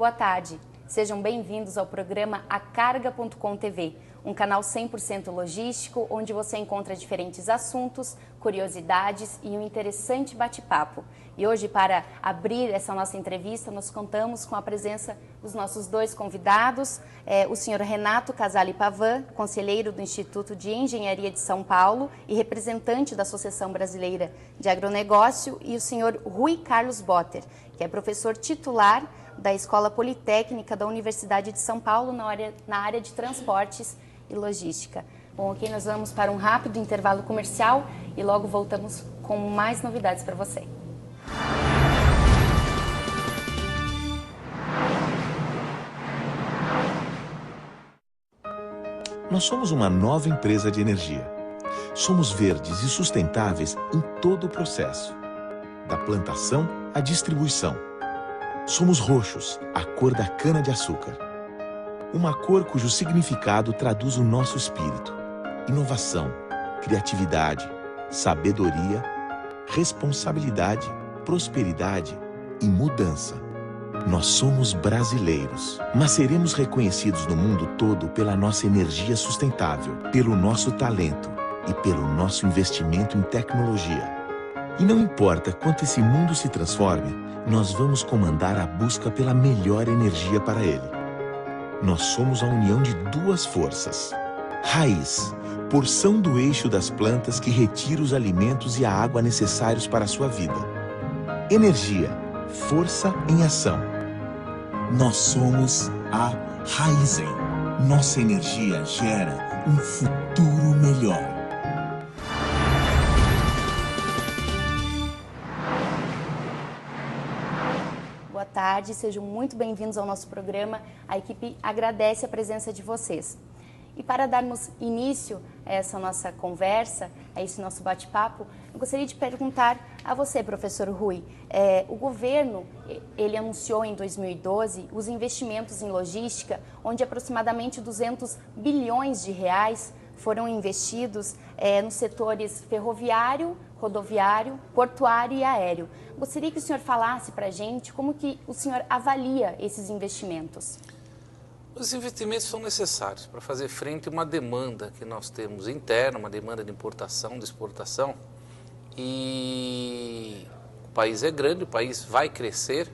Boa tarde, sejam bem-vindos ao programa Acarga.com TV, um canal 100% logístico, onde você encontra diferentes assuntos, curiosidades e um interessante bate-papo. E hoje, para abrir essa nossa entrevista, nós contamos com a presença dos nossos dois convidados, o senhor Renato Casale Pavan, conselheiro do Instituto de Engenharia de São Paulo e representante da Associação Brasileira de Agronegócio, e o senhor Rui Carlos Botter, que é professor titular da Escola Politécnica da Universidade de São Paulo na área de transportes e logística. Bom, ok, nós vamos para um rápido intervalo comercial e logo voltamos com mais novidades para você. Nós somos uma nova empresa de energia. Somos verdes e sustentáveis em todo o processo, da plantação à distribuição. Somos roxos, a cor da cana-de-açúcar. Uma cor cujo significado traduz o nosso espírito. Inovação, criatividade, sabedoria, responsabilidade, prosperidade e mudança. Nós somos brasileiros, mas seremos reconhecidos no mundo todo pela nossa energia sustentável, pelo nosso talento e pelo nosso investimento em tecnologia. E não importa quanto esse mundo se transforme, nós vamos comandar a busca pela melhor energia para ele. Nós somos a união de duas forças. Raiz, porção do eixo das plantas que retira os alimentos e a água necessários para a sua vida. Energia, força em ação. Nós somos a Raizen. Nossa energia gera um futuro melhor. Boa tarde, sejam muito bem-vindos ao nosso programa. A equipe agradece a presença de vocês. E para darmos início a essa nossa conversa, a esse nosso bate-papo, eu gostaria de perguntar a você, professor Rui. O governo, ele anunciou em 2012 os investimentos em logística, onde aproximadamente 200 bilhões de reais foram investidos nos setores ferroviário, rodoviário, portuário e aéreo. Gostaria que o senhor falasse para a gente como que o senhor avalia esses investimentos. Os investimentos são necessários para fazer frente a uma demanda que nós temos interna, uma demanda de importação, de exportação. E o país é grande, o país vai crescer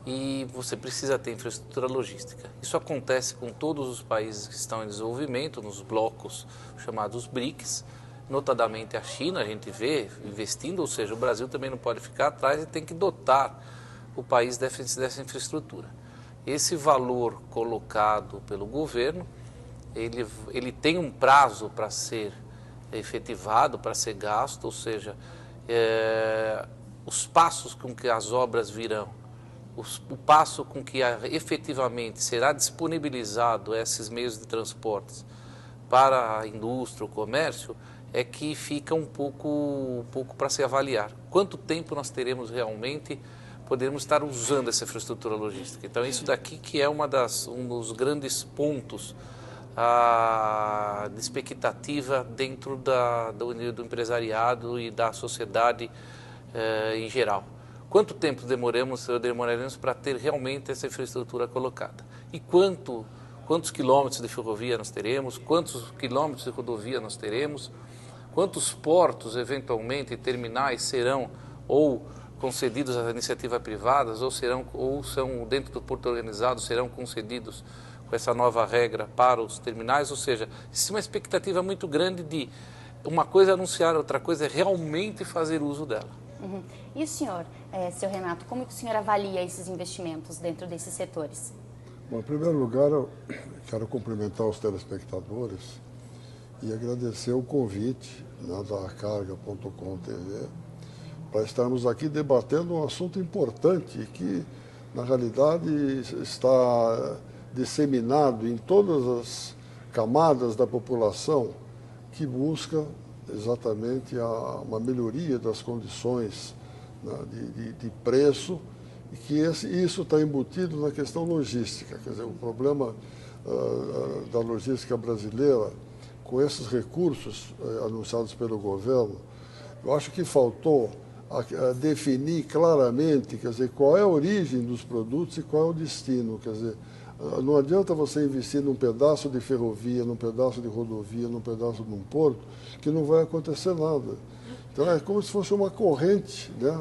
e você precisa ter infraestrutura logística. Isso acontece com todos os países que estão em desenvolvimento, nos blocos chamados BRICS, notadamente a China, a gente vê investindo, ou seja, o Brasil também não pode ficar atrás e tem que dotar o país dessa infraestrutura. Esse valor colocado pelo governo, ele tem um prazo para ser efetivado, para ser gasto, ou seja, os passos com que as obras virão, o passo com que efetivamente será disponibilizado esses meios de transportes para a indústria, o comércio, é que fica um pouco para se avaliar. Quanto tempo nós teremos realmente, poderemos estar usando essa infraestrutura logística? Então, isso daqui que é um dos grandes pontos de expectativa dentro do empresariado e da sociedade em geral. Quanto tempo demoraremos para ter realmente essa infraestrutura colocada? E quantos quilômetros de ferrovia nós teremos? Quantos quilômetros de rodovia nós teremos? Quantos portos, eventualmente, terminais serão ou concedidos à iniciativa privada ou são dentro do porto organizado, serão concedidos com essa nova regra para os terminais? Ou seja, existe uma expectativa muito grande de uma coisa anunciar, outra coisa é realmente fazer uso dela. Uhum. E o senhor, seu Renato, como que o senhor avalia esses investimentos dentro desses setores? Bom, em primeiro lugar, eu quero cumprimentar os telespectadores e agradecer o convite da Acarga.com TV para estarmos aqui debatendo um assunto importante que, na realidade, está disseminado em todas as camadas da população que busca exatamente uma melhoria das condições, né, de preço, e que isso está embutido na questão logística. Quer dizer, o problema da logística brasileira, com esses recursos anunciados pelo governo, eu acho que faltou a definir claramente, quer dizer, qual é a origem dos produtos e qual é o destino. Quer dizer, não adianta você investir num pedaço de ferrovia, num pedaço de rodovia, num pedaço de um porto, que não vai acontecer nada. Então é como se fosse uma corrente, né?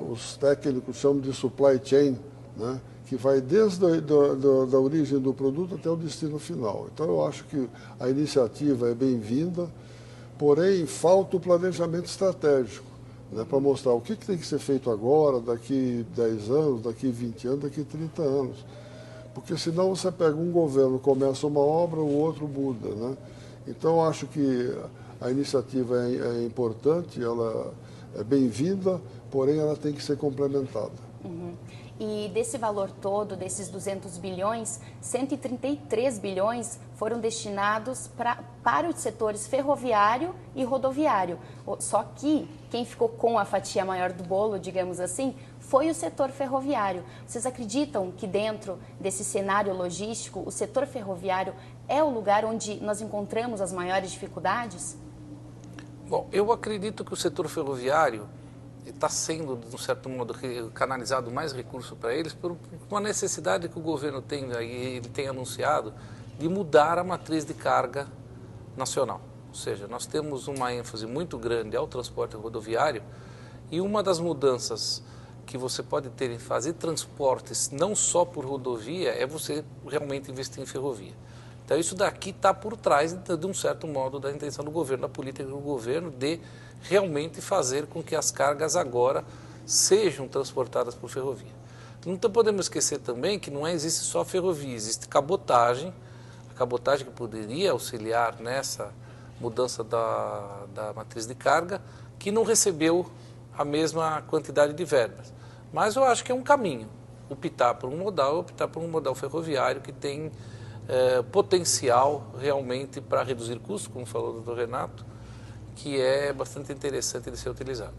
Os técnicos chamam de supply chain, né? Que vai desde da origem do produto até o destino final. Então eu acho que a iniciativa é bem-vinda, porém falta o planejamento estratégico, né, para mostrar o que tem que ser feito agora, daqui 10 anos, daqui 20 anos, daqui 30 anos. Porque senão você pega um governo, começa uma obra, o outro muda, né? Então acho que a iniciativa é importante, ela é bem-vinda, porém ela tem que ser complementada. Uhum. E desse valor todo, desses 200 bilhões, 133 bilhões foram destinados para os setores ferroviário e rodoviário. Só que quem ficou com a fatia maior do bolo, digamos assim, foi o setor ferroviário. Vocês acreditam que dentro desse cenário logístico, o setor ferroviário é o lugar onde nós encontramos as maiores dificuldades? Bom, eu acredito que o setor ferroviário está sendo, de um certo modo, canalizado mais recurso para eles por uma necessidade que o governo tem, ele tem anunciado, de mudar a matriz de carga nacional. Ou seja, nós temos uma ênfase muito grande ao transporte rodoviário e uma das mudanças que você pode ter em fazer transportes não só por rodovia é você realmente investir em ferrovia. Então isso daqui está por trás, de um certo modo, da intenção do governo, da política do governo de realmente fazer com que as cargas agora sejam transportadas por ferrovia. Não podemos esquecer também que não existe só ferrovia, existe cabotagem, a cabotagem que poderia auxiliar nessa mudança da matriz de carga, que não recebeu a mesma quantidade de verbas. Mas eu acho que é um caminho, optar por um modal ferroviário que tem potencial realmente para reduzir custos, como falou o doutor Renato, que é bastante interessante de ser utilizado.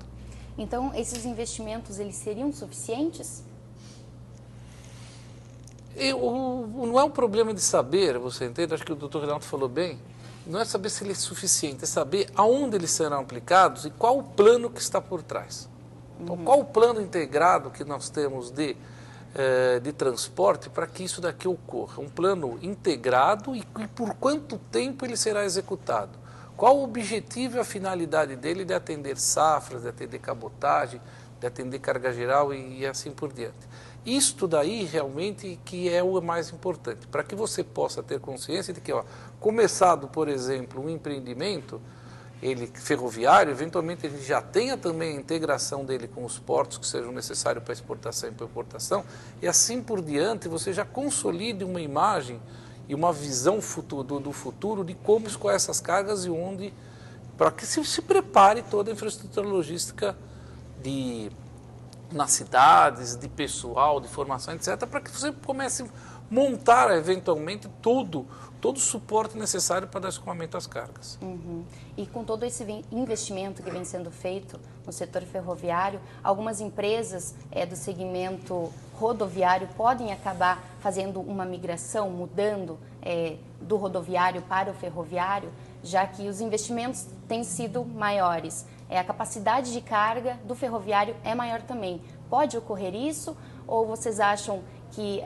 Então, esses investimentos, eles seriam suficientes? Não é um problema de saber, você entende? Acho que o doutor Renato falou bem. Não é saber se ele é suficiente, é saber aonde eles serão aplicados e qual o plano que está por trás. Então, qual o plano integrado que nós temos de transporte para que isso daqui ocorra? Um plano integrado e por quanto tempo ele será executado? Qual o objetivo e a finalidade dele de atender safras, de atender cabotagem, de atender carga geral e assim por diante? Isto daí realmente que é o mais importante, para que você possa ter consciência de que, começado, por exemplo, um empreendimento ferroviário, eventualmente ele já tenha também a integração dele com os portos que sejam necessários para exportação e para importação, e assim por diante você já consolide uma imagem e uma visão do futuro de como escoar essas cargas e onde, para que se prepare toda a infraestrutura logística nas cidades, de pessoal, de formação, etc., para que você comece a montar eventualmente todo o suporte necessário para dar escoamento às cargas. Uhum. E com todo esse investimento que vem sendo feito no setor ferroviário, algumas empresas do segmento rodoviário podem acabar fazendo uma migração, mudando do rodoviário para o ferroviário, já que os investimentos têm sido maiores. A capacidade de carga do ferroviário é maior também. Pode ocorrer isso? Ou vocês acham que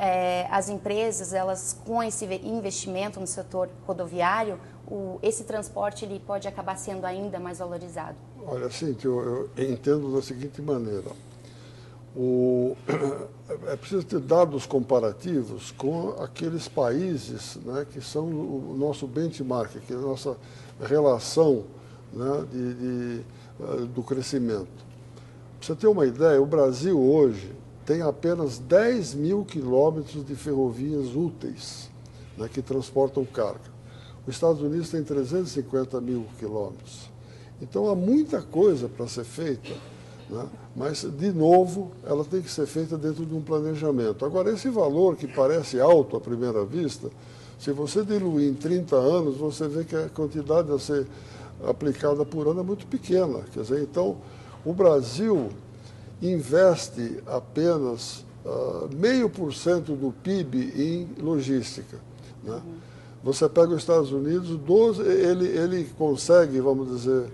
as empresas, elas com esse investimento no setor rodoviário, esse transporte ele pode acabar sendo ainda mais valorizado? Olha, assim, eu entendo da seguinte maneira. É preciso ter dados comparativos com aqueles países, né, que são o nosso benchmark, que é a nossa relação, né, do crescimento. Para você ter uma ideia, o Brasil hoje tem apenas 10 mil quilômetros de ferrovias úteis, né, que transportam carga. Os Estados Unidos tem 350 mil quilômetros. Então há muita coisa para ser feita, né, mas, de novo, ela tem que ser feita dentro de um planejamento. Agora, esse valor que parece alto à primeira vista, se você diluir em 30 anos, você vê que a quantidade a ser aplicada por ano é muito pequena. Quer dizer, então, o Brasil investe apenas 0,5% do PIB em logística, né? Você pega os Estados Unidos, ele consegue, vamos dizer,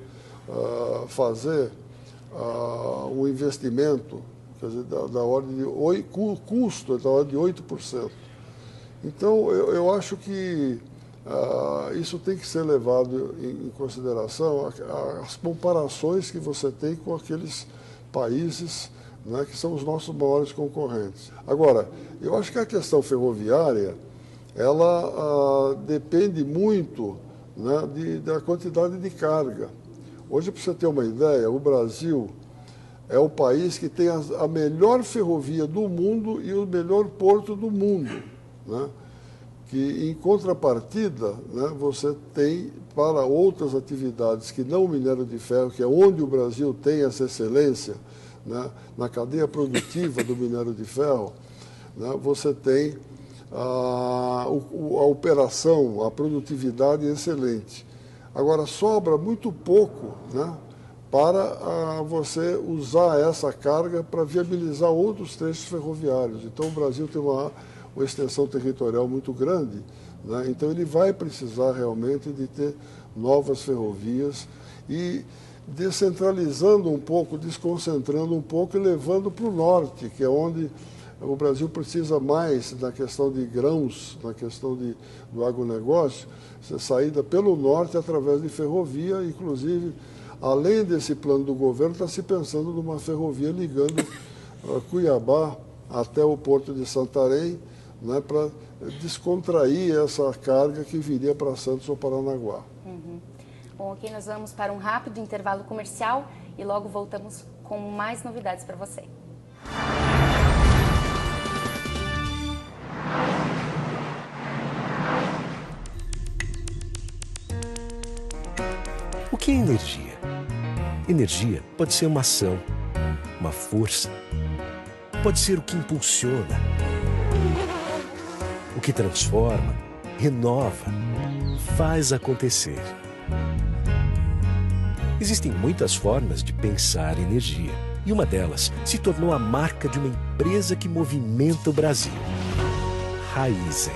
fazer um investimento, quer dizer, da ordem de custo da ordem de 8%. Então, eu acho que isso tem que ser levado em consideração, as comparações que você tem com aqueles países, né, que são os nossos maiores concorrentes. Agora, eu acho que a questão ferroviária, ela depende muito, né, da quantidade de carga. Hoje, para você ter uma ideia, o Brasil é o país que tem a melhor ferrovia do mundo e o melhor porto do mundo, né? Que, em contrapartida, né, você tem, para outras atividades que não o minério de ferro, que é onde o Brasil tem essa excelência, né, na cadeia produtiva do minério de ferro, né, você tem a operação, a produtividade excelente. Agora, sobra muito pouco, né, para você usar essa carga para viabilizar outros trechos ferroviários. Então, o Brasil tem uma extensão territorial muito grande, né, então ele vai precisar realmente de ter novas ferrovias e descentralizando um pouco, desconcentrando um pouco e levando para o norte, que é onde o Brasil precisa mais na questão de grãos, na questão do agronegócio, saída pelo norte através de ferrovia, inclusive, além desse plano do governo, está se pensando numa ferrovia ligando Cuiabá até o porto de Santarém, né, para descontrair essa carga que viria para Santos ou Paranaguá. Uhum. Bom, aqui nós vamos para um rápido intervalo comercial e logo voltamos com mais novidades para você. O que é energia? Energia pode ser uma ação, uma força, pode ser o que impulsiona, o que transforma, renova, faz acontecer. Existem muitas formas de pensar energia, e uma delas se tornou a marca de uma empresa que movimenta o Brasil, Raízen.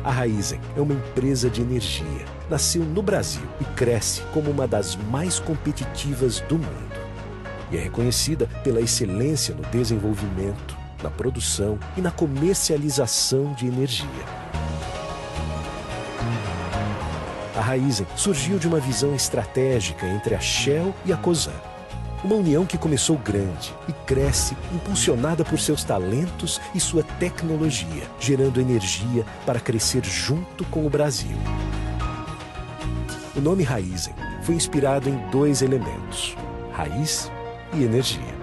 A Raízen é uma empresa de energia, nasceu no Brasil e cresce como uma das mais competitivas do mundo. E é reconhecida pela excelência no desenvolvimento, na produção e na comercialização de energia. A Raízen surgiu de uma visão estratégica entre a Shell e a Cosan. Uma união que começou grande e cresce, impulsionada por seus talentos e sua tecnologia, gerando energia para crescer junto com o Brasil. O nome Raízen foi inspirado em dois elementos, raiz e energia.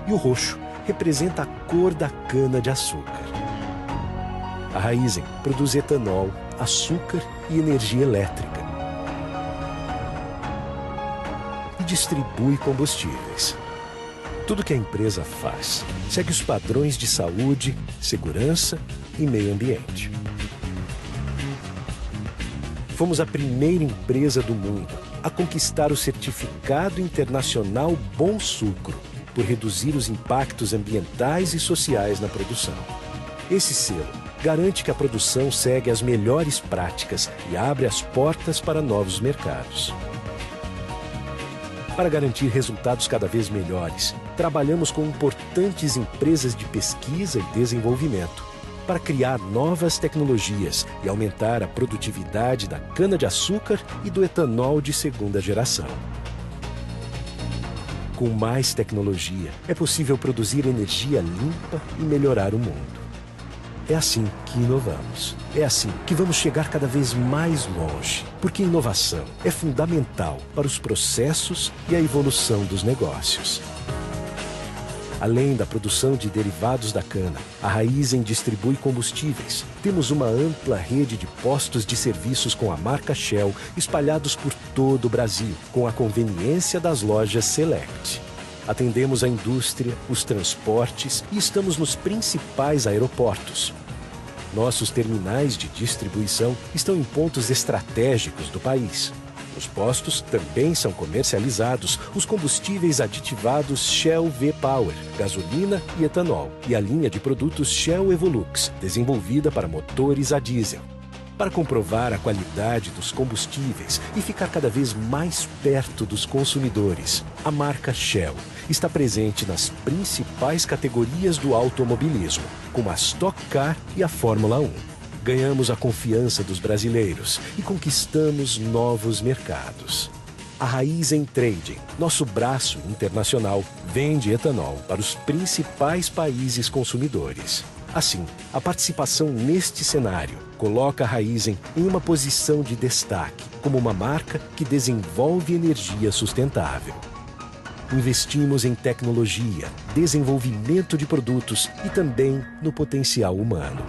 E o roxo representa a cor da cana-de-açúcar. A Raízen produz etanol, açúcar e energia elétrica. E distribui combustíveis. Tudo que a empresa faz segue os padrões de saúde, segurança e meio ambiente. Fomos a primeira empresa do mundo a conquistar o certificado internacional Bom Sucro, por reduzir os impactos ambientais e sociais na produção. Esse selo garante que a produção segue as melhores práticas e abre as portas para novos mercados. Para garantir resultados cada vez melhores, trabalhamos com importantes empresas de pesquisa e desenvolvimento para criar novas tecnologias e aumentar a produtividade da cana-de-açúcar e do etanol de segunda geração. Com mais tecnologia, é possível produzir energia limpa e melhorar o mundo. É assim que inovamos. É assim que vamos chegar cada vez mais longe, porque inovação é fundamental para os processos e a evolução dos negócios. Além da produção de derivados da cana, a Raízen distribui combustíveis. Temos uma ampla rede de postos de serviços com a marca Shell espalhados por todo o Brasil, com a conveniência das lojas Select. Atendemos a indústria, os transportes e estamos nos principais aeroportos. Nossos terminais de distribuição estão em pontos estratégicos do país. Nos postos também são comercializados os combustíveis aditivados Shell V-Power, gasolina e etanol, e a linha de produtos Shell Evolux, desenvolvida para motores a diesel. Para comprovar a qualidade dos combustíveis e ficar cada vez mais perto dos consumidores, a marca Shell está presente nas principais categorias do automobilismo, como a Stock Car e a Fórmula 1. Ganhamos a confiança dos brasileiros e conquistamos novos mercados. A Raízen Trading, nosso braço internacional, vende etanol para os principais países consumidores. Assim, a participação neste cenário coloca a Raízen em uma posição de destaque como uma marca que desenvolve energia sustentável. Investimos em tecnologia, desenvolvimento de produtos e também no potencial humano.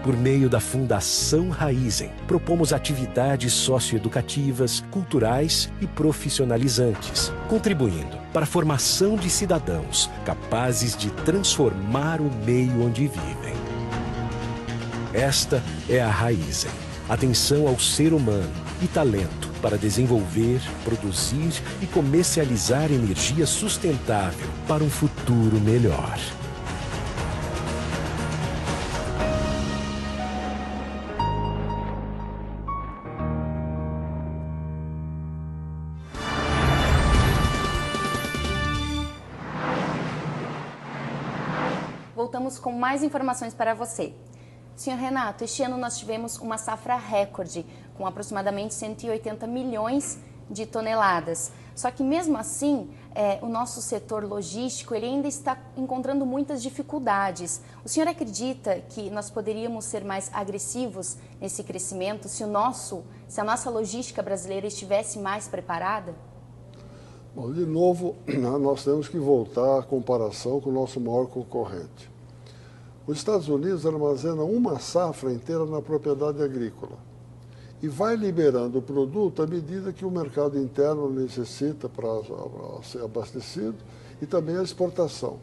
Por meio da Fundação Raízen, propomos atividades socioeducativas, culturais e profissionalizantes, contribuindo para a formação de cidadãos capazes de transformar o meio onde vivem. Esta é a Raízen. Atenção ao ser humano e talento para desenvolver, produzir e comercializar energia sustentável para um futuro melhor. Voltamos com mais informações para você. Senhor Renato, este ano nós tivemos uma safra recorde, com aproximadamente 180 milhões de toneladas. Só que mesmo assim, o nosso setor logístico ele ainda está encontrando muitas dificuldades. O senhor acredita que nós poderíamos ser mais agressivos nesse crescimento se a nossa logística brasileira estivesse mais preparada? Bom, de novo, nós temos que voltar à comparação com o nosso maior concorrente. Os Estados Unidos armazenam uma safra inteira na propriedade agrícola e vai liberando o produto à medida que o mercado interno necessita para ser abastecido e também a exportação.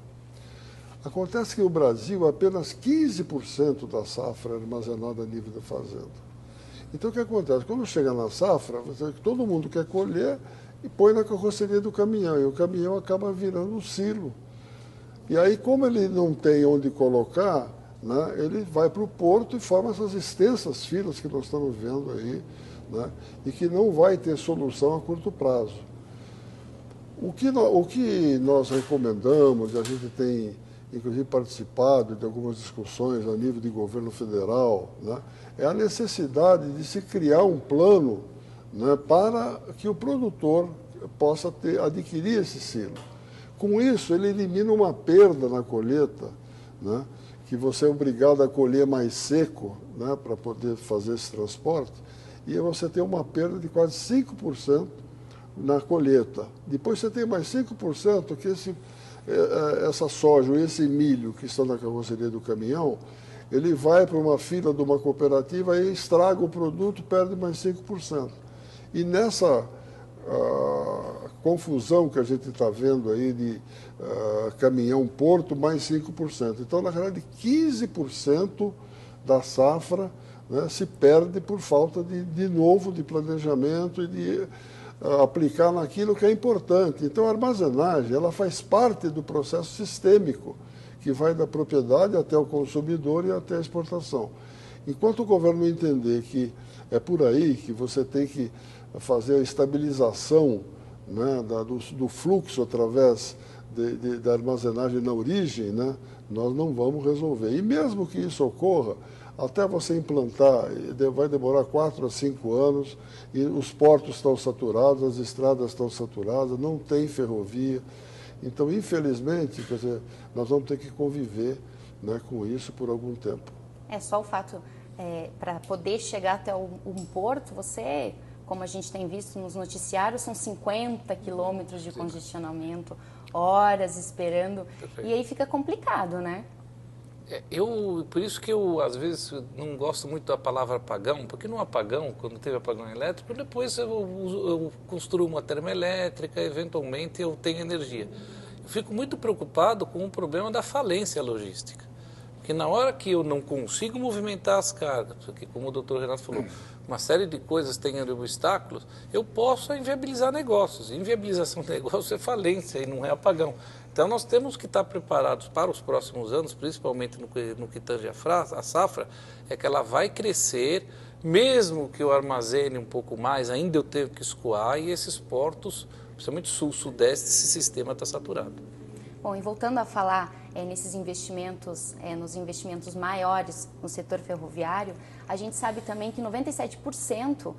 Acontece que o Brasil, apenas 15% da safra é armazenada a nível da fazenda. Então, o que acontece? Quando chega na safra, todo mundo quer colher e põe na carroceria do caminhão, e o caminhão acaba virando um silo. E aí, como ele não tem onde colocar, né, ele vai para o porto e forma essas extensas filas que nós estamos vendo aí, né, e que não vai ter solução a curto prazo. O que nós recomendamos, e a gente tem inclusive participado de algumas discussões a nível de governo federal, né, é a necessidade de se criar um plano, né, para que o produtor possa adquirir esse silo. Com isso, ele elimina uma perda na colheita, né, que você é obrigado a colher mais seco, né, para poder fazer esse transporte, e você tem uma perda de quase 5% na colheita. Depois você tem mais 5% que essa soja ou esse milho que estão na carroceria do caminhão, ele vai para uma fila de uma cooperativa e estraga o produto, perde mais 5%. E nessa confusão que a gente está vendo aí de caminhão-porto, mais 5%. Então, na realidade, 15% da safra, né, se perde por falta de novo de planejamento e de aplicar naquilo que é importante. Então, a armazenagem ela faz parte do processo sistêmico que vai da propriedade até o consumidor e até a exportação. Enquanto o governo entender que é por aí que você tem que fazer a estabilização, né, do fluxo através da armazenagem na origem, né, nós não vamos resolver. E mesmo que isso ocorra, até você implantar, vai demorar 4 a 5 anos, e os portos estão saturados, as estradas estão saturadas, não tem ferrovia. Então, infelizmente, quer dizer, nós vamos ter que conviver, né, com isso por algum tempo. É só o fato, para poder chegar até um porto, você, como a gente tem visto nos noticiários, são 50 quilômetros de congestionamento, horas esperando, Perfeito. E aí fica complicado, né? Por isso que eu, às vezes, não gosto muito da palavra apagão, porque no apagão, quando teve apagão elétrico, depois eu construo uma termoelétrica, eventualmente eu tenho energia. Eu fico muito preocupado com o problema da falência logística. Porque na hora que eu não consigo movimentar as cargas, porque como o doutor Renato falou, uma série de coisas tem obstáculos, eu posso inviabilizar negócios. Inviabilização de negócios é falência e não é apagão. Então nós temos que estar preparados para os próximos anos, principalmente no que tange a safra, é que ela vai crescer Mesmo que eu armazene um pouco mais, ainda eu tenho que escoar e esses portos, principalmente sul-sudeste, esse sistema está saturado. Bom, e voltando a falar nesses investimentos, nos investimentos maiores no setor ferroviário, a gente sabe também que 97%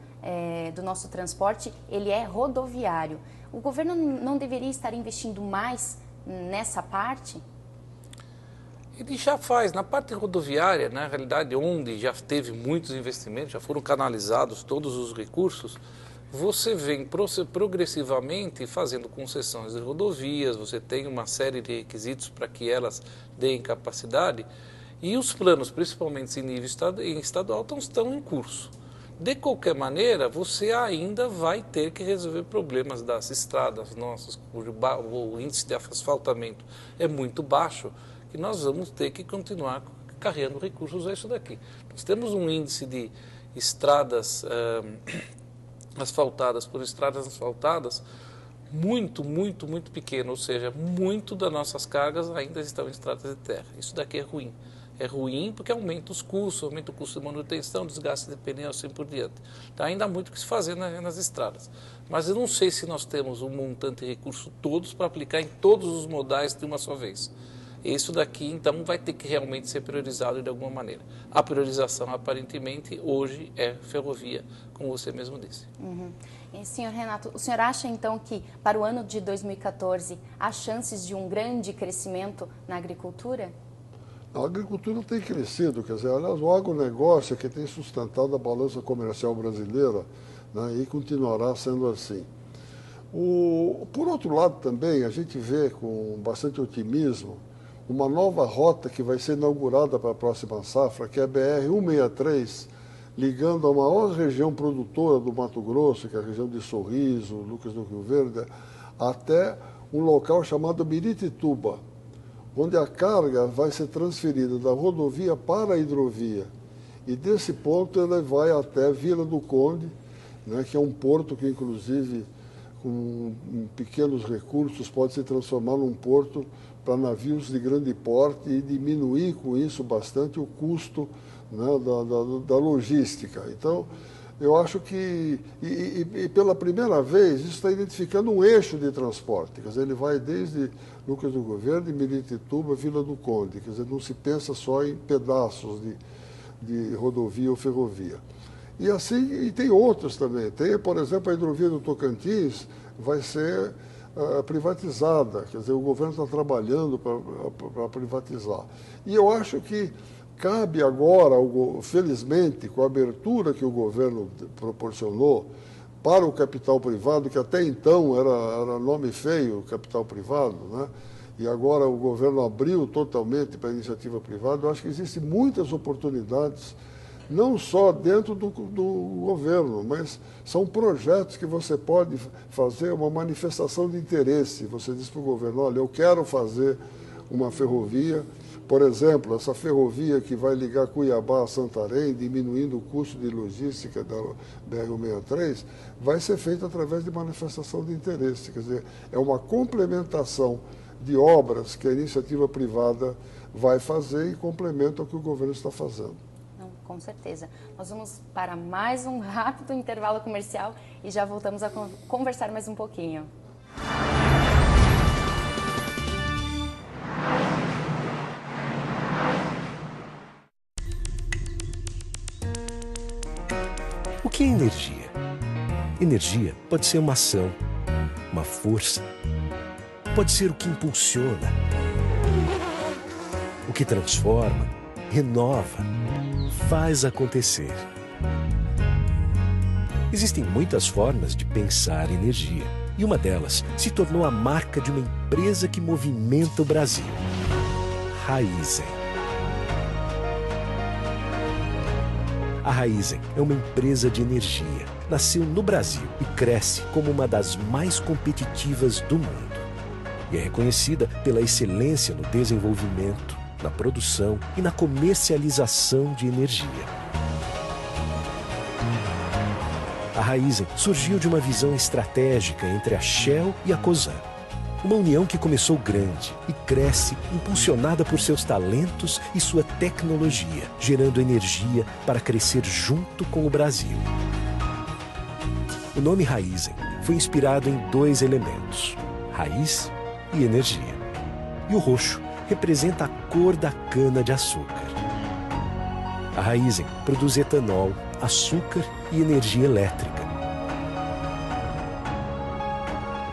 do nosso transporte ele é rodoviário. O governo não deveria estar investindo mais nessa parte? Ele já faz, na parte rodoviária, na realidade, onde já teve muitos investimentos, já foram canalizados todos os recursos, você vem progressivamente fazendo concessões de rodovias, você tem uma série de requisitos para que elas deem capacidade, e os planos, principalmente em nível estadual, estão em curso. De qualquer maneira, você ainda vai ter que resolver problemas das estradas nossas, cujo o índice de asfaltamento é muito baixo, que nós vamos ter que continuar carregando recursos a isso daqui. Nós temos um índice de estradas asfaltadas por estradas asfaltadas muito pequeno, ou seja, muito das nossas cargas ainda estão em estradas de terra. Isso daqui é ruim. É ruim porque aumenta os custos, aumenta o custo de manutenção, desgaste de pneu, assim por diante. Então, ainda há muito o que se fazer nas estradas. Mas eu não sei se nós temos um montante de recursos todos para aplicar em todos os modais de uma só vez. Isso daqui, então, vai ter que realmente ser priorizado de alguma maneira. A priorização, aparentemente, hoje é ferrovia, como você mesmo disse. Uhum. E, senhor Renato, o senhor acha, então, que para o ano de 2014 há chances de um grande crescimento na agricultura? A agricultura tem crescido, quer dizer, aliás, o agronegócio é que tem sustentado a balança comercial brasileira, né, e continuará sendo assim. Por outro lado, também, a gente vê com bastante otimismo uma nova rota que vai ser inaugurada para a próxima safra, que é a BR-163, ligando a maior região produtora do Mato Grosso, que é a região de Sorriso, Lucas do Rio Verde, até um local chamado Miritituba, onde a carga vai ser transferida da rodovia para a hidrovia. E desse ponto ela vai até Vila do Conde, né, que é um porto que, inclusive, com pequenos recursos, pode se transformar num porto para navios de grande porte e diminuir com isso bastante o custo, né, da logística. Então, eu acho que, e pela primeira vez, isso está identificando um eixo de transporte. Quer dizer, ele vai desde Lucas do Governo, Miritituba, Vila do Conde. Quer dizer, não se pensa só em pedaços de rodovia ou ferrovia. E assim, e tem outros também. Tem, por exemplo, a hidrovia do Tocantins vai ser privatizada. Quer dizer, o governo está trabalhando para privatizar. E eu acho que cabe agora, felizmente, com a abertura que o governo proporcionou para o capital privado, que até então era nome feio, capital privado, né? E agora o governo abriu totalmente para a iniciativa privada. Eu acho que existem muitas oportunidades, não só dentro do governo, mas são projetos que você pode fazer uma manifestação de interesse. Você diz para o governo, olha, eu quero fazer uma ferrovia. Por exemplo, essa ferrovia que vai ligar Cuiabá a Santarém, diminuindo o custo de logística da BR-163, vai ser feita através de manifestação de interesse. Quer dizer, é uma complementação de obras que a iniciativa privada vai fazer e complementa o que o governo está fazendo. Não, com certeza. Nós vamos para mais um rápido intervalo comercial e já voltamos a conversar mais um pouquinho. O que é energia? Energia pode ser uma ação, uma força, pode ser o que impulsiona, o que transforma, renova, faz acontecer. Existem muitas formas de pensar energia, e uma delas se tornou a marca de uma empresa que movimenta o Brasil, Raízen. A Raízen é uma empresa de energia. Nasceu no Brasil e cresce como uma das mais competitivas do mundo. E é reconhecida pela excelência no desenvolvimento, na produção e na comercialização de energia. A Raízen surgiu de uma visão estratégica entre a Shell e a Cosan. Uma união que começou grande e cresce, impulsionada por seus talentos e sua tecnologia, gerando energia para crescer junto com o Brasil. O nome Raízen foi inspirado em 2 elementos, raiz e energia. E o roxo representa a cor da cana-de-açúcar. A Raízen produz etanol, açúcar e energia elétrica.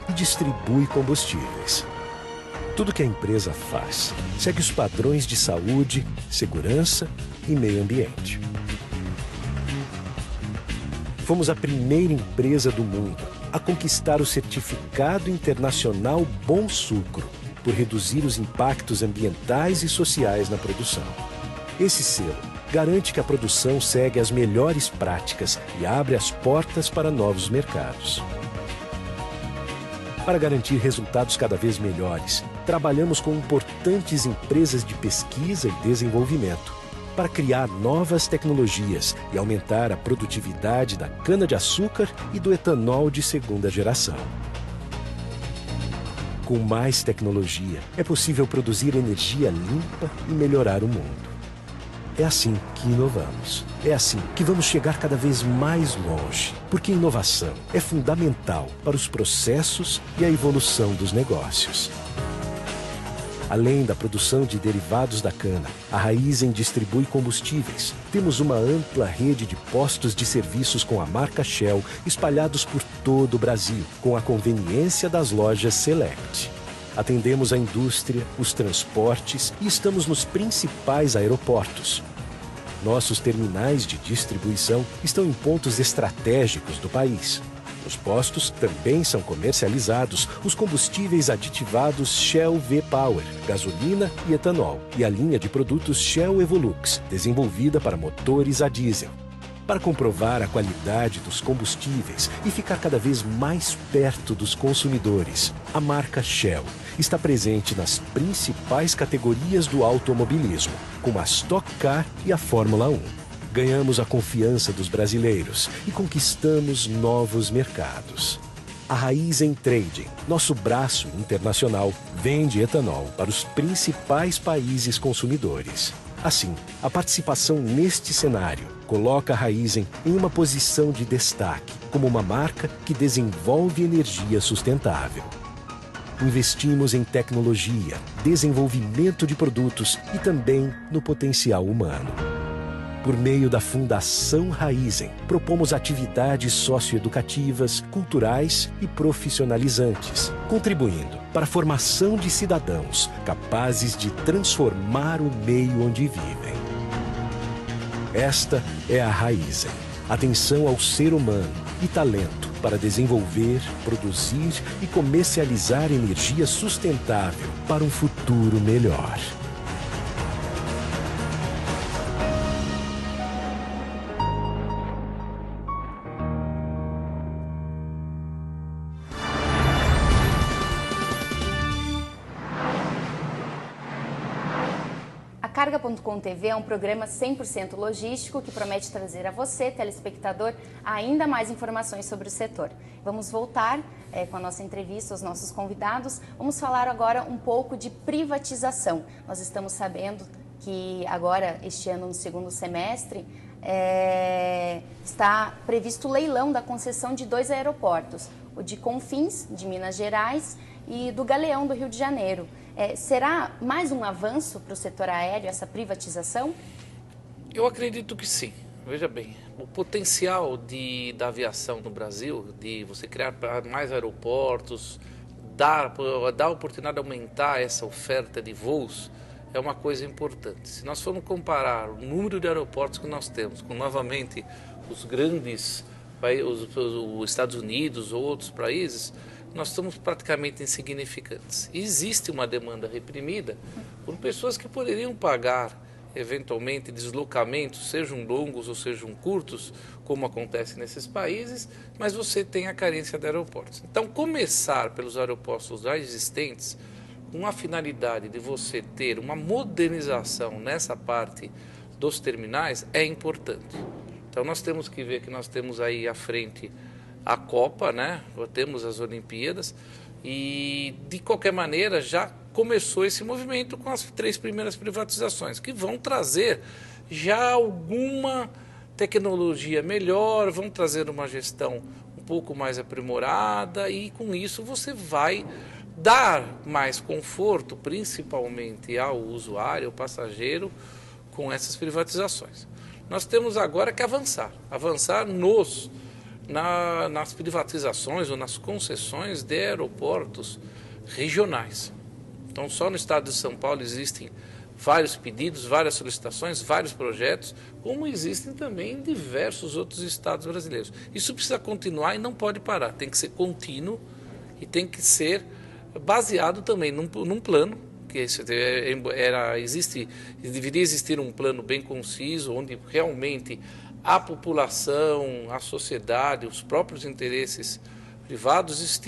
E distribui combustíveis. Tudo que a empresa faz segue os padrões de saúde, segurança e meio ambiente. Fomos a primeira empresa do mundo a conquistar o certificado internacional Bom Sucro, por reduzir os impactos ambientais e sociais na produção. Esse selo garante que a produção segue as melhores práticas e abre as portas para novos mercados. Para garantir resultados cada vez melhores, trabalhamos com importantes empresas de pesquisa e desenvolvimento para criar novas tecnologias e aumentar a produtividade da cana-de-açúcar e do etanol de segunda geração. Com mais tecnologia, é possível produzir energia limpa e melhorar o mundo. É assim que inovamos. É assim que vamos chegar cada vez mais longe, porque inovação é fundamental para os processos e a evolução dos negócios. Além da produção de derivados da cana, a Raízen distribui combustíveis. Temos uma ampla rede de postos de serviços com a marca Shell espalhados por todo o Brasil, com a conveniência das lojas Select. Atendemos a indústria, os transportes e estamos nos principais aeroportos. Nossos terminais de distribuição estão em pontos estratégicos do país. Nos postos também são comercializados os combustíveis aditivados Shell V-Power, gasolina e etanol, e a linha de produtos Shell Evolux, desenvolvida para motores a diesel. Para comprovar a qualidade dos combustíveis e ficar cada vez mais perto dos consumidores, a marca Shell está presente nas principais categorias do automobilismo, como a Stock Car e a Fórmula 1. Ganhamos a confiança dos brasileiros e conquistamos novos mercados. A Raízen Trading, nosso braço internacional, vende etanol para os principais países consumidores. Assim, a participação neste cenário coloca a Raízen em uma posição de destaque, como uma marca que desenvolve energia sustentável. Investimos em tecnologia, desenvolvimento de produtos e também no potencial humano. Por meio da Fundação Raízen, propomos atividades socioeducativas, culturais e profissionalizantes, contribuindo para a formação de cidadãos capazes de transformar o meio onde vivem. Esta é a Raízen. Atenção ao ser humano e talento para desenvolver, produzir e comercializar energia sustentável para um futuro melhor. Carga.com TV é um programa 100% logístico que promete trazer a você, telespectador, ainda mais informações sobre o setor. Vamos voltar com a nossa entrevista, os nossos convidados. Vamos falar agora um pouco de privatização. Nós estamos sabendo que agora, este ano, no segundo semestre, está previsto o leilão da concessão de 2 aeroportos, o de Confins, de Minas Gerais, e do Galeão, do Rio de Janeiro. Será mais um avanço para o setor aéreo, essa privatização? Eu acredito que sim. Veja bem, o potencial da aviação no Brasil, de você criar mais aeroportos, dar a oportunidade de aumentar essa oferta de voos, é uma coisa importante. Se nós formos comparar o número de aeroportos que nós temos com, novamente, os grandes países, os Estados Unidos ou outros países, nós estamos praticamente insignificantes. E existe uma demanda reprimida por pessoas que poderiam pagar, eventualmente, deslocamentos, sejam longos ou sejam curtos, como acontece nesses países, mas você tem a carência de aeroportos. Então, começar pelos aeroportos já existentes, com a finalidade de você ter uma modernização nessa parte dos terminais, é importante. Então, nós temos que ver que nós temos aí à frente a Copa, né? Temos as Olimpíadas E, de qualquer maneira, já começou esse movimento com as 3 primeiras privatizações, que vão trazer já alguma tecnologia melhor, vão trazer uma gestão um pouco mais aprimorada e, com isso, você vai dar mais conforto, principalmente ao usuário, ao passageiro, com essas privatizações. Nós temos agora que avançar nas privatizações ou nas concessões de aeroportos regionais. Então, só no estado de São Paulo existem vários pedidos, várias solicitações, vários projetos, como existem também em diversos outros estados brasileiros. Isso precisa continuar e não pode parar, tem que ser contínuo e tem que ser baseado também num plano, que deveria existir um plano bem conciso, onde realmente a população, a sociedade, os próprios interesses privados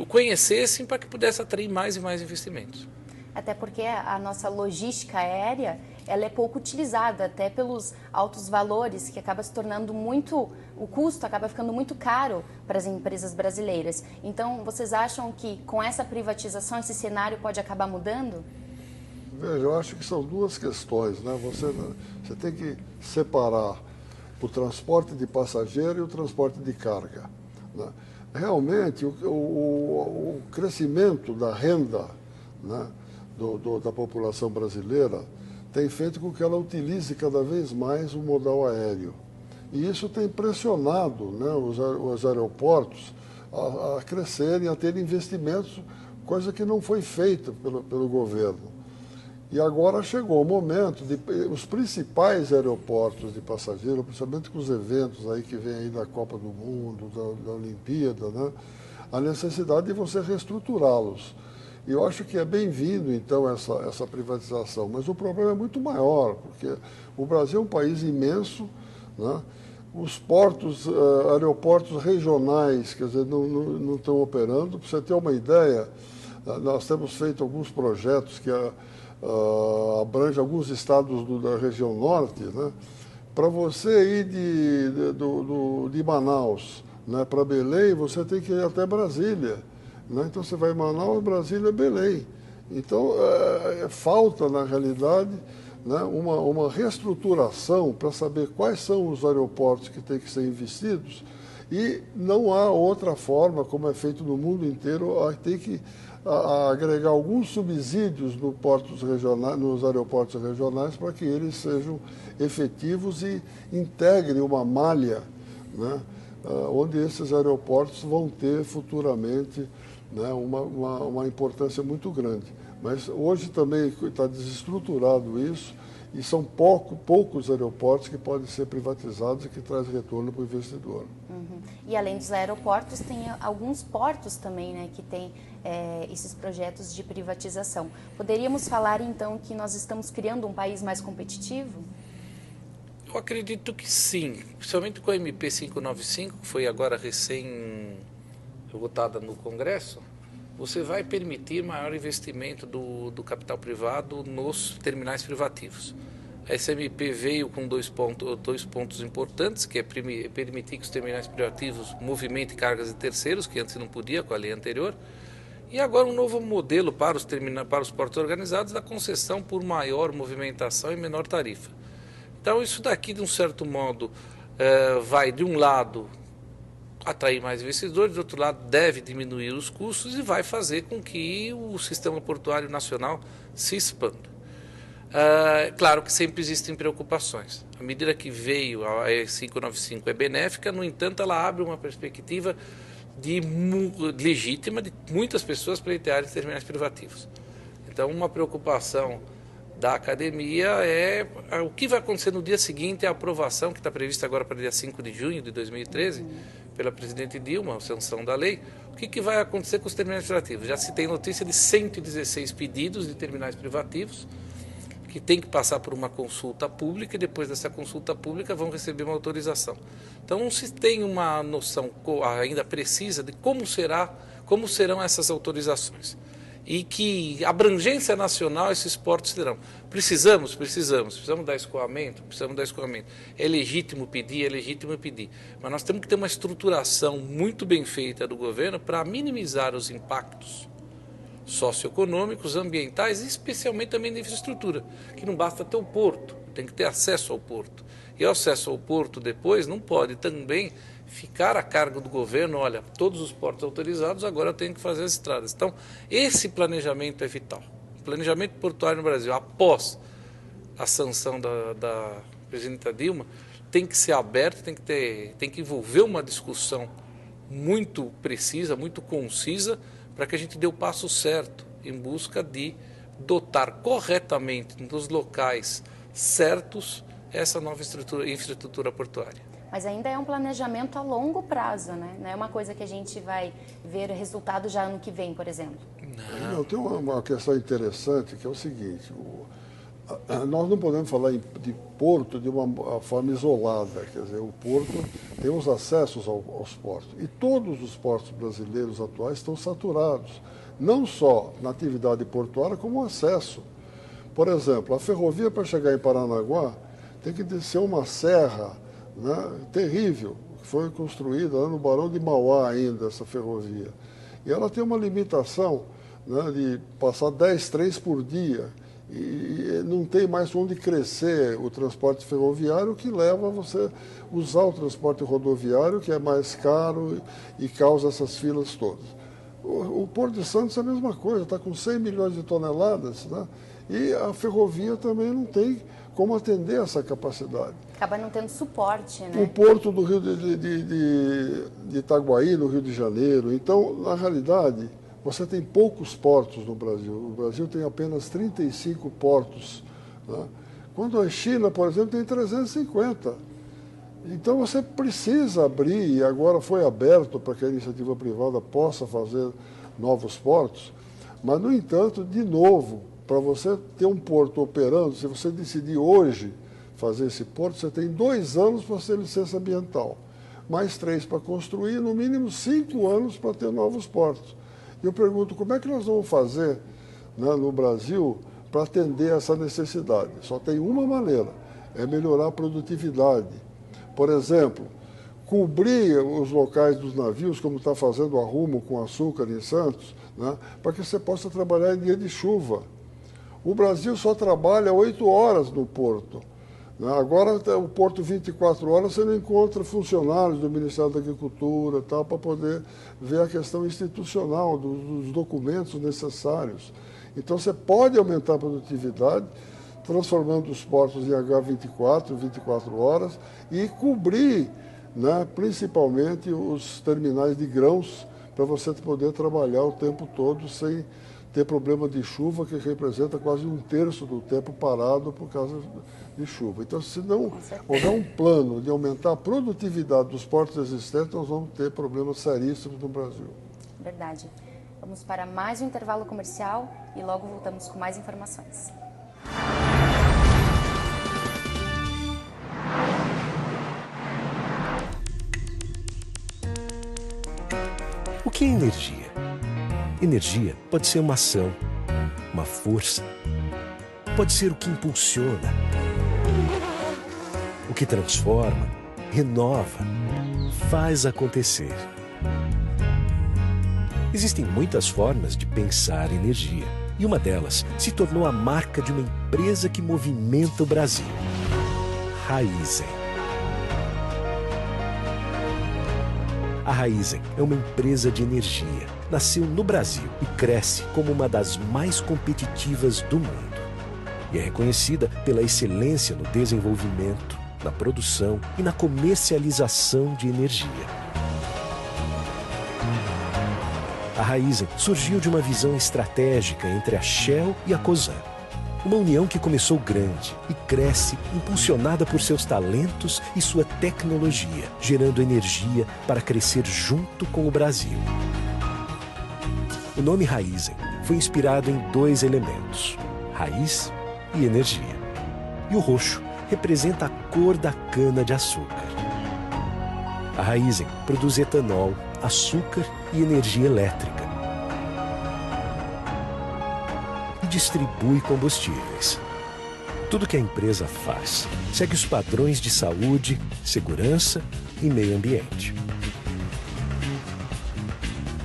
conhecessem para que pudesse atrair mais e mais investimentos. Até porque a nossa logística aérea, ela é pouco utilizada, até pelos altos valores, que acaba se tornando o custo acaba ficando muito caro para as empresas brasileiras. Então, vocês acham que com essa privatização esse cenário pode acabar mudando? Veja, eu acho que são duas questões, né? Você tem que separar o transporte de passageiro e o transporte de carga, né? Realmente, o crescimento da renda, né, da população brasileira tem feito com que ela utilize cada vez mais o modal aéreo. E isso tem pressionado, né, os aeroportos a crescerem, a ter investimentos, coisa que não foi feita pelo governo. E agora chegou o momento de os principais aeroportos de passageiros, principalmente com os eventos aí que vem aí da Copa do Mundo, da Olimpíada, né, a necessidade de você reestruturá-los. E eu acho que é bem-vindo, então, essa privatização. Mas o problema é muito maior, porque o Brasil é um país imenso, né? Os aeroportos regionais, quer dizer, não estão operando. Para você ter uma ideia, nós temos feito alguns projetos que abrangem alguns estados da região norte, né? Para você ir de Manaus, né, para Belém, você tem que ir até Brasília. Então você vai em Manaus, Brasília, Belém. Então falta, na realidade, né, uma reestruturação para saber quais são os aeroportos que têm que ser investidos e não há outra forma, como é feito no mundo inteiro, tem que agregar alguns subsídios nos aeroportos regionais para que eles sejam efetivos e integrem uma malha, né, onde esses aeroportos vão ter futuramente, né, uma importância muito grande. Mas hoje também está desestruturado isso e são poucos aeroportos que podem ser privatizados e que trazem retorno para o investidor. Uhum. E além dos aeroportos, tem alguns portos também, né, que tem esses projetos de privatização. Poderíamos falar então que nós estamos criando um país mais competitivo? Eu acredito que sim, principalmente com a MP 595, que foi agora recém-votada no Congresso, você vai permitir maior investimento do capital privado nos terminais privativos. Essa MP veio com dois pontos importantes, que é permitir que os terminais privativos movimentem cargas de terceiros, que antes não podia com a lei anterior, e agora um novo modelo para os portos organizados da concessão por maior movimentação e menor tarifa. Então, isso daqui, de um certo modo, vai, de um lado, atrair mais investidores, de outro lado, deve diminuir os custos e vai fazer com que o sistema portuário nacional se expanda. Claro que sempre existem preocupações. A medida que veio, a 595 é benéfica, no entanto, ela abre uma perspectiva legítima de muitas pessoas pleitearem terminais privativos. Então, uma preocupação da academia é o que vai acontecer no dia seguinte à aprovação, que está prevista agora para o dia 5 de junho de 2013, pela presidente Dilma, a sanção da lei. O que vai acontecer com os terminais privativos? Já se tem notícia de 116 pedidos de terminais privativos, que tem que passar por uma consulta pública e depois dessa consulta pública vão receber uma autorização. Então não se tem uma noção ainda precisa de como serão essas autorizações. e que abrangência nacional esses portos terão. Precisamos dar escoamento, É legítimo pedir, mas nós temos que ter uma estruturação muito bem feita do governo para minimizar os impactos socioeconômicos, ambientais e especialmente também da infraestrutura, que não basta ter o porto, tem que ter acesso ao porto. E o acesso ao porto depois não pode também ficar a cargo do governo, olha, todos os portos autorizados agora têm que fazer as estradas. Então, esse planejamento é vital. O planejamento portuário no Brasil, após a sanção da presidenta Dilma, tem que ser aberto, tem que envolver uma discussão muito precisa, muito concisa, para que a gente dê o passo certo em busca de dotar corretamente nos locais certos essa nova infraestrutura portuária. Mas ainda é um planejamento a longo prazo, né? Não é uma coisa que a gente vai ver resultado já ano que vem, por exemplo. Não, tem uma questão interessante que é o seguinte, nós não podemos falar de porto de uma forma isolada, quer dizer, o porto tem os acessos aos portos e todos os portos brasileiros atuais estão saturados, não só na atividade portuária como o acesso. Por exemplo, a ferrovia para chegar em Paranaguá tem que descer uma serra, né, terrível, que foi construída lá no Barão de Mauá ainda, essa ferrovia. E ela tem uma limitação, né, de passar 10 trens por dia e não tem mais onde crescer o transporte ferroviário, que leva a você usar o transporte rodoviário, que é mais caro e causa essas filas todas. O Porto de Santos é a mesma coisa, está com 100 milhões de toneladas, né, e a ferrovia também não tem como atender essa capacidade. Acaba não tendo suporte, né? O porto do Rio de Itaguaí, no Rio de Janeiro. Então, na realidade, você tem poucos portos no Brasil. O Brasil tem apenas 35 portos, né? Quando a China, por exemplo, tem 350. Então, você precisa abrir, e agora foi aberto para que a iniciativa privada possa fazer novos portos, mas, no entanto, de novo, para você ter um porto operando, se você decidir hoje fazer esse porto, você tem 2 anos para ter licença ambiental, mais 3 para construir, no mínimo 5 anos para ter novos portos. E eu pergunto, como é que nós vamos fazer, né, no Brasil para atender essa necessidade? Só tem uma maneira, é melhorar a produtividade. Por exemplo, cobrir os locais dos navios, como está fazendo a Rumo com açúcar em Santos, né, para que você possa trabalhar em dia de chuva. O Brasil só trabalha 8 horas no porto. Agora, o porto 24 horas, você não encontra funcionários do Ministério da Agricultura tal, para poder ver a questão institucional dos documentos necessários. Então, você pode aumentar a produtividade, transformando os portos em H24, 24 horas, e cobrir, né, principalmente os terminais de grãos, para você poder trabalhar o tempo todo sem ter problema de chuva, que representa quase 1/3 do tempo parado por causa de chuva. Então, se não houver um plano de aumentar a produtividade dos portos existentes, nós vamos ter problemas seríssimos no Brasil. Verdade. Vamos para mais um intervalo comercial e logo voltamos com mais informações. O que é energia? Energia pode ser uma ação, uma força, pode ser o que impulsiona, o que transforma, renova, faz acontecer. Existem muitas formas de pensar energia, e uma delas se tornou a marca de uma empresa que movimenta o Brasil: Raízen. A Raízen é uma empresa de energia. Nasceu no Brasil e cresce como uma das mais competitivas do mundo. E é reconhecida pela excelência no desenvolvimento, na produção e na comercialização de energia. A Raízen surgiu de uma visão estratégica entre a Shell e a Cosan. Uma união que começou grande e cresce, impulsionada por seus talentos e sua tecnologia, gerando energia para crescer junto com o Brasil. O nome Raízen foi inspirado em 2 elementos: raiz e energia. E o roxo representa a cor da cana-de-açúcar. A Raízen produz etanol, açúcar e energia elétrica. e distribui combustíveis. Tudo que a empresa faz segue os padrões de saúde, segurança e meio ambiente.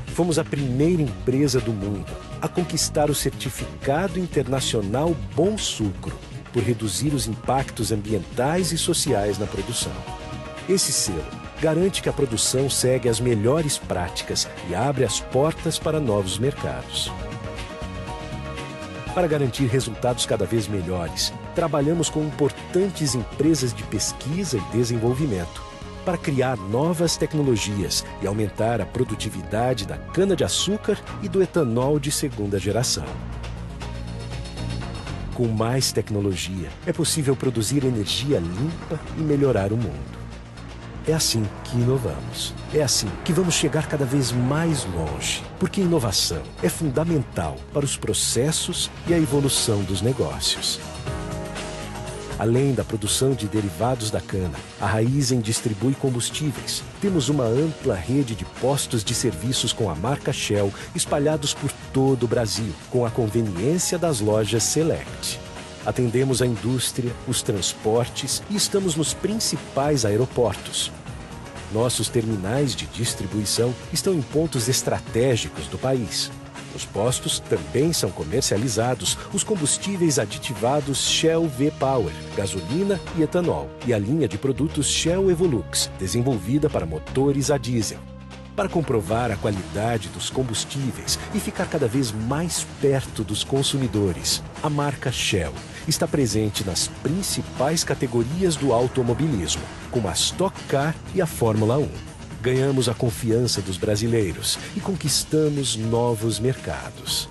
Fomos a primeira empresa do mundo a conquistar o certificado internacional Bom Sucro, por reduzir os impactos ambientais e sociais na produção. Esse selo garante que a produção segue as melhores práticas e abre as portas para novos mercados. Para garantir resultados cada vez melhores, trabalhamos com importantes empresas de pesquisa e desenvolvimento para criar novas tecnologias e aumentar a produtividade da cana-de-açúcar e do etanol de segunda geração. Com mais tecnologia, é possível produzir energia limpa e melhorar o mundo. É assim que inovamos. É assim que vamos chegar cada vez mais longe, porque inovação é fundamental para os processos e a evolução dos negócios. Além da produção de derivados da cana, a Raízen distribui combustíveis. Temos uma ampla rede de postos de serviços com a marca Shell espalhados por todo o Brasil, com a conveniência das lojas Select. Atendemos a indústria, os transportes e estamos nos principais aeroportos. Nossos terminais de distribuição estão em pontos estratégicos do país. Nos postos também são comercializados os combustíveis aditivados Shell V-Power, gasolina e etanol, e a linha de produtos Shell Evolux, desenvolvida para motores a diesel. Para comprovar a qualidade dos combustíveis e ficar cada vez mais perto dos consumidores, a marca Shell está presente nas principais categorias do automobilismo, como a Stock Car e a Fórmula 1. Ganhamos a confiança dos brasileiros e conquistamos novos mercados.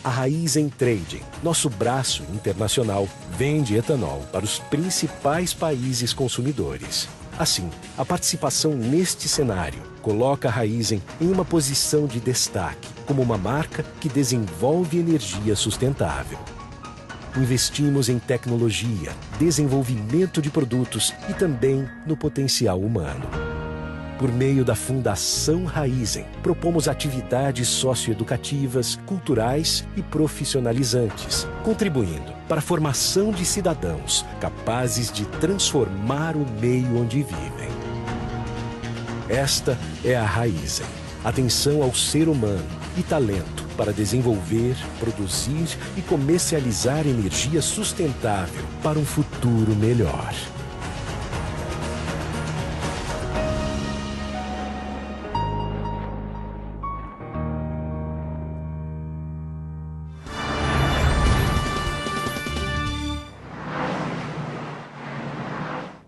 A Raízen Trading, nosso braço internacional, vende etanol para os principais países consumidores. Assim, a participação neste cenário coloca a Raízen em uma posição de destaque, como uma marca que desenvolve energia sustentável. Investimos em tecnologia, desenvolvimento de produtos e também no potencial humano. Por meio da Fundação Raízen, propomos atividades socioeducativas, culturais e profissionalizantes, contribuindo para a formação de cidadãos capazes de transformar o meio onde vivem. Esta é a Raízen. Atenção ao ser humano e talento para desenvolver, produzir e comercializar energia sustentável para um futuro melhor.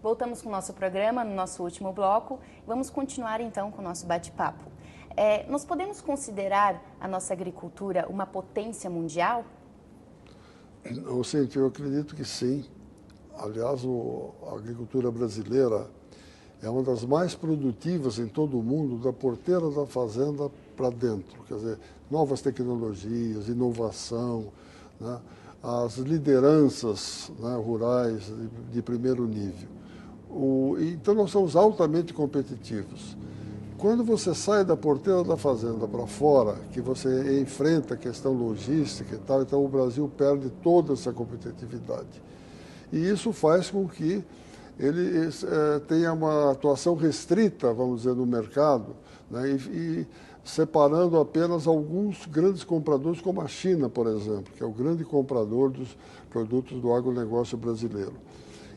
Voltamos com o nosso programa, no nosso último bloco. Vamos continuar então com o nosso bate-papo. Nós podemos considerar a nossa agricultura uma potência mundial? Eu acredito que sim. Aliás, a agricultura brasileira é uma das mais produtivas em todo o mundo, da porteira da fazenda para dentro. Quer dizer, novas tecnologias, inovação, né? As lideranças, né, rurais de primeiro nível. Então, nós somos altamente competitivos. Quando você sai da porteira da fazenda para fora, que você enfrenta a questão logística e tal, então o Brasil perde toda essa competitividade. E isso faz com que ele tenha uma atuação restrita, vamos dizer, no mercado, né, e separando apenas alguns grandes compradores, como a China, por exemplo, que é o grande comprador dos produtos do agronegócio brasileiro.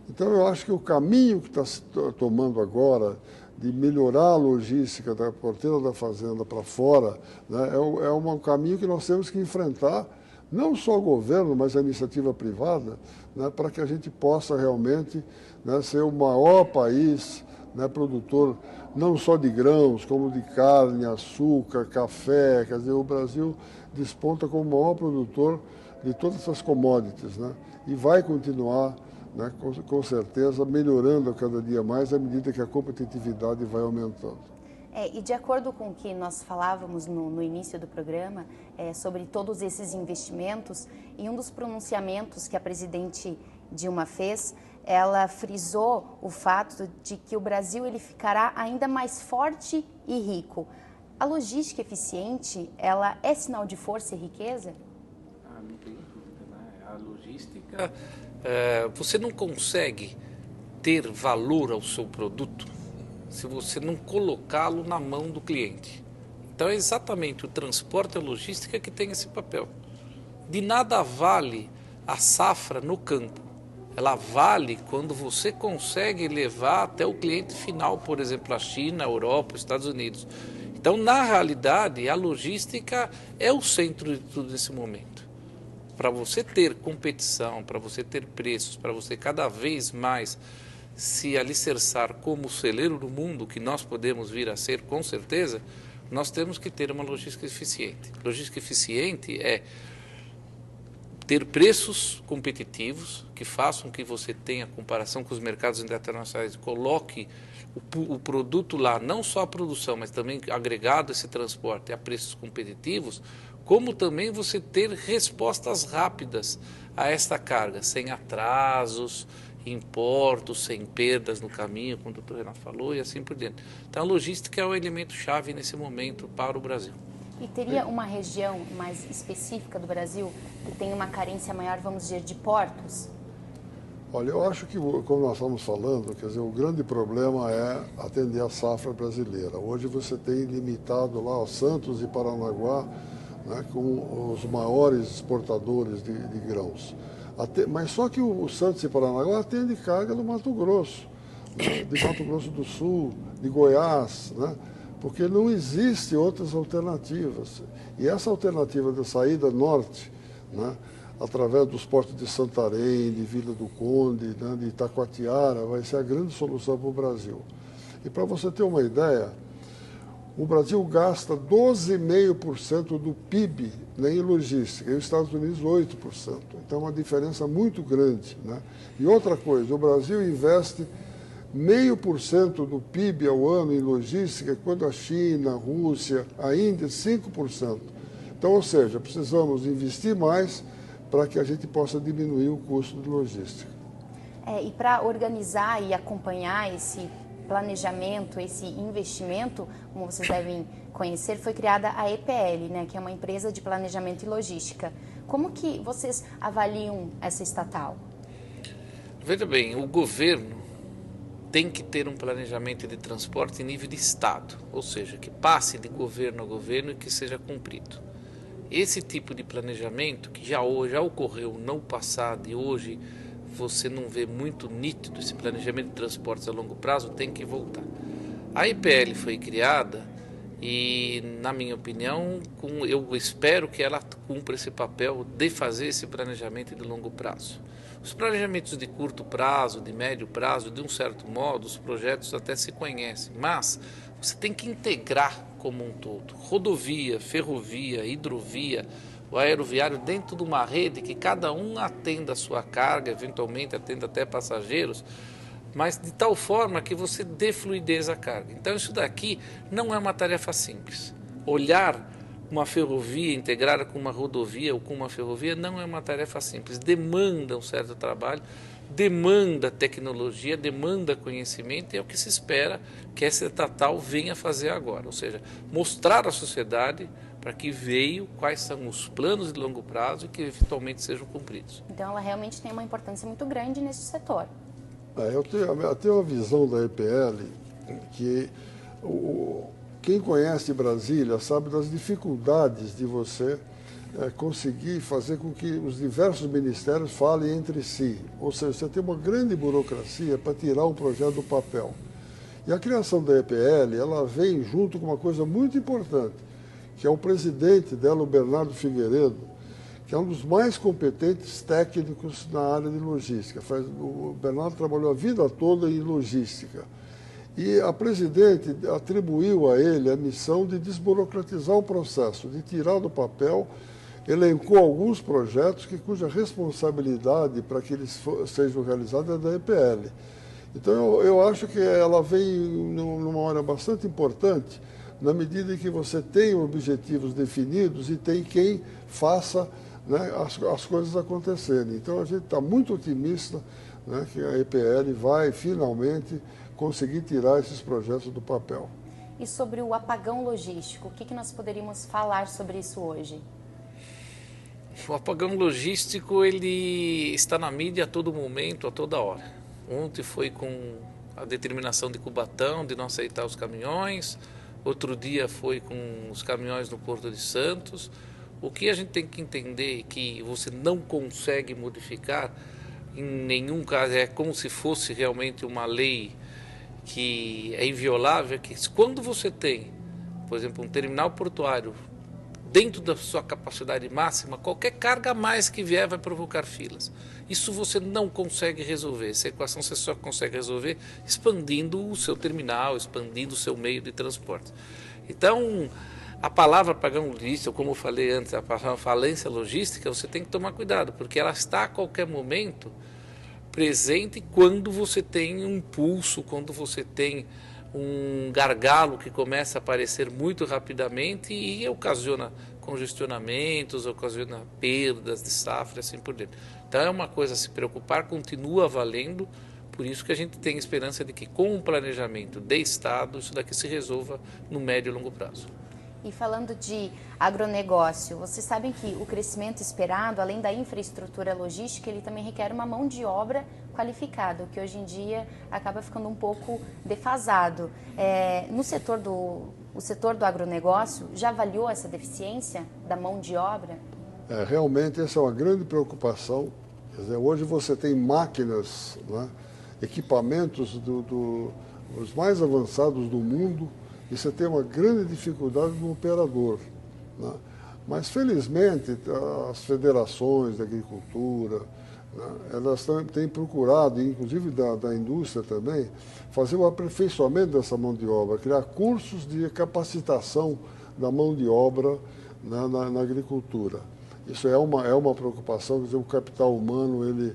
Então, eu acho que o caminho que está se tomando agora de melhorar a logística da porteira da fazenda para fora, né, é um caminho que nós temos que enfrentar, não só o governo, mas a iniciativa privada, né, para que a gente possa realmente, né, ser o maior país, né, produtor não só de grãos, como de carne, açúcar, café. Quer dizer, o Brasil desponta como o maior produtor de todas essas commodities, né, e vai continuar, né, com certeza, melhorando a cada dia mais à medida que a competitividade vai aumentando. E de acordo com o que nós falávamos no início do programa, sobre todos esses investimentos, em um dos pronunciamentos que a presidente Dilma fez, ela frisou o fato de que o Brasil ele ficará ainda mais forte e rico. A logística eficiente, ela é sinal de força e riqueza? a logística, você não consegue ter valor ao seu produto se você não colocá-lo na mão do cliente. Então é exatamente o transporte e a logística que tem esse papel. De nada vale a safra no campo. Ela vale quando você consegue levar até o cliente final, por exemplo, a China, a Europa, os Estados Unidos. Então, na realidade, a logística é o centro de tudo nesse momento. Para você ter competição, para você ter preços, para você cada vez mais se alicerçar como celeiro do mundo, que nós podemos vir a ser com certeza, nós temos que ter uma logística eficiente. Logística eficiente é ter preços competitivos que façam que você tenha comparação com os mercados internacionais, coloque o produto lá, não só a produção, mas também agregado esse transporte a preços competitivos, como também você ter respostas rápidas a esta carga, sem atrasos, importos, sem perdas no caminho, como o doutor Renato falou, e assim por diante. Então a logística é o elemento chave nesse momento para o Brasil. E teria uma região mais específica do Brasil que tem uma carência maior, vamos dizer, de portos? Olha, eu acho que, como nós estamos falando, quer dizer, o grande problema é atender a safra brasileira. Hoje você tem limitado lá Santos e Paranaguá, né, com os maiores exportadores de grãos. Mas só que o Santos e Paranaguá atende carga do Mato Grosso, né, de Mato Grosso do Sul, de Goiás, né, porque não existe outras alternativas. E essa alternativa da saída norte, né, através dos portos de Santarém, de Vila do Conde, né, de Itacoatiara, vai ser a grande solução para o Brasil. E para você ter uma ideia, o Brasil gasta 12,5% do PIB, né, em logística, e os Estados Unidos 8%. Então é uma diferença muito grande, né? E outra coisa, o Brasil investe 0,5% do PIB ao ano em logística, quando a China, a Rússia, a Índia, 5%. Então, ou seja, precisamos investir mais para que a gente possa diminuir o custo de logística. E para organizar e acompanhar esse planejamento, esse investimento, como vocês devem conhecer, foi criada a EPL, né, que é uma empresa de planejamento e logística. Como que vocês avaliam essa estatal? Veja bem, o governo tem que ter um planejamento de transporte em nível de Estado, ou seja, que passe de governo a governo e que seja cumprido. Esse tipo de planejamento, que já ocorreu no passado e hoje você não vê muito nítido esse planejamento de transportes a longo prazo, tem que voltar. A EPL foi criada e, na minha opinião, eu espero que ela cumpra esse papel de fazer esse planejamento de longo prazo. Os planejamentos de curto prazo, de médio prazo, de um certo modo, os projetos até se conhecem, mas você tem que integrar como um todo. Rodovia, ferrovia, hidrovia, o aeroviário dentro de uma rede que cada um atenda a sua carga, eventualmente atenda até passageiros, mas de tal forma que você dê fluidez à carga. Então isso daqui não é uma tarefa simples. Olhar uma ferrovia integrada com uma rodovia ou com uma ferrovia não é uma tarefa simples. Demanda um certo trabalho, demanda tecnologia, demanda conhecimento e é o que se espera que essa estatal venha fazer agora. Ou seja, mostrar à sociedade para que veio, quais são os planos de longo prazo e que eventualmente sejam cumpridos. Então ela realmente tem uma importância muito grande nesse setor. Eu tenho a visão da EPL que quem conhece Brasília sabe das dificuldades de você conseguir fazer com que os diversos ministérios falem entre si. Ou seja, você tem uma grande burocracia para tirar um projeto do papel. E a criação da EPL, ela vem junto com uma coisa muito importante, que é o presidente dela, o Bernardo Figueiredo, que é um dos mais competentes técnicos na área de logística. O Bernardo trabalhou a vida toda em logística. E a presidente atribuiu a ele a missão de desburocratizar o processo, de tirar do papel, elencou alguns projetos cuja responsabilidade para que eles sejam realizados é da EPL. Então eu acho que ela vem numa hora bastante importante, na medida em que você tem objetivos definidos e tem quem faça, né, as coisas acontecerem. Então a gente está muito otimista, né, que a EPL vai finalmente conseguir tirar esses projetos do papel. E sobre o apagão logístico, o que nós poderíamos falar sobre isso hoje? O apagão logístico ele está na mídia a todo momento, a toda hora. Ontem foi com a determinação de Cubatão de não aceitar os caminhões, outro dia foi com os caminhões no Porto de Santos. O que a gente tem que entender é que você não consegue modificar em nenhum caso, é como se fosse realmente uma lei que é inviolável, que quando você tem, por exemplo, um terminal portuário dentro da sua capacidade máxima, qualquer carga a mais que vier vai provocar filas. Isso você não consegue resolver. Essa equação você só consegue resolver expandindo o seu terminal, expandindo o seu meio de transporte. Então, a palavra apagão logístico, como eu falei antes, a palavra falência logística, você tem que tomar cuidado, porque ela está a qualquer momento presente quando você tem um impulso, quando você tem um gargalo que começa a aparecer muito rapidamente e ocasiona congestionamentos, ocasiona perdas de safra, assim por diante. Então é uma coisa a se preocupar, continua valendo, por isso que a gente tem esperança de que com um planejamento de Estado isso daqui se resolva no médio e longo prazo. E falando de agronegócio, vocês sabem que o crescimento esperado, além da infraestrutura logística, ele também requer uma mão de obra qualificada, o que hoje em dia acaba ficando um pouco defasado. No setor do agronegócio, já avaliou essa deficiência da mão de obra? Realmente essa é uma grande preocupação. Quer dizer, hoje você tem máquinas, né, equipamentos os mais avançados do mundo, e você tem uma grande dificuldade no operador, né? Mas, felizmente, as federações de agricultura, né, elas têm procurado, inclusive da indústria também, fazer o aperfeiçoamento dessa mão de obra, criar cursos de capacitação da mão de obra, né, na agricultura. Isso é uma preocupação, quer dizer, o capital humano ele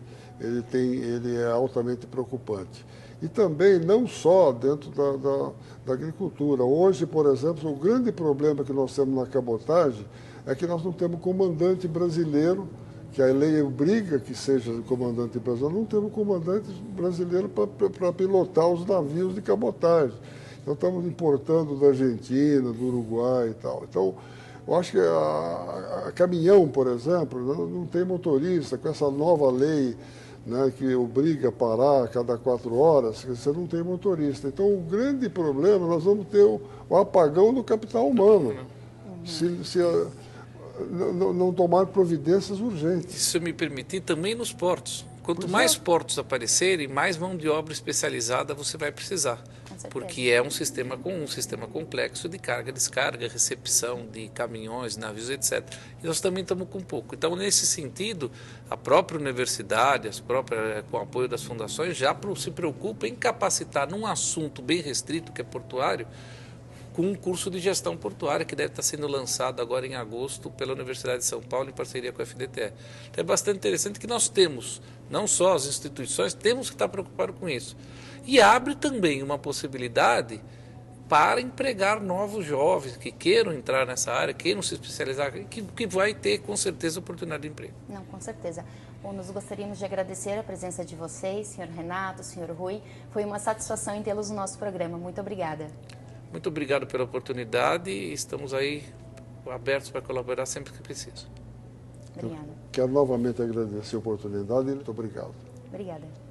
é altamente preocupante. E também não só dentro da agricultura. Hoje, por exemplo, o grande problema que nós temos na cabotagem é que nós não temos comandante brasileiro, que a lei obriga que seja comandante brasileiro, não temos comandante brasileiro para pilotar os navios de cabotagem. Então estamos importando da Argentina, do Uruguai e tal. Então, eu acho que a caminhão, por exemplo, não tem motorista, com essa nova lei, né, que obriga a parar a cada 4 horas, você não tem motorista. Então, o grande problema, nós vamos ter o apagão do capital humano, se não tomar providências urgentes. Se me permitir, também nos portos. Quanto mais portos aparecerem, mais mão de obra especializada você vai precisar. Porque é um sistema complexo de carga, descarga, recepção de caminhões, navios, etc. E nós também estamos com pouco. Então, nesse sentido, a própria universidade, com o apoio das fundações, já se preocupa em capacitar num assunto bem restrito, que é portuário, com um curso de gestão portuária que deve estar sendo lançado agora em agosto pela Universidade de São Paulo em parceria com a FDTE. Então é bastante interessante que nós temos, não só as instituições, temos que estar preocupados com isso. E abre também uma possibilidade para empregar novos jovens que queiram entrar nessa área, queiram se especializar, que vai ter com certeza oportunidade de emprego. Não, com certeza. Bom, nós gostaríamos de agradecer a presença de vocês, senhor Renato, senhor Rui. Foi uma satisfação em tê-los no nosso programa. Muito obrigada. Muito obrigado pela oportunidade e estamos aí abertos para colaborar sempre que preciso. Obrigada. Quero novamente agradecer a oportunidade e muito obrigado. Obrigada.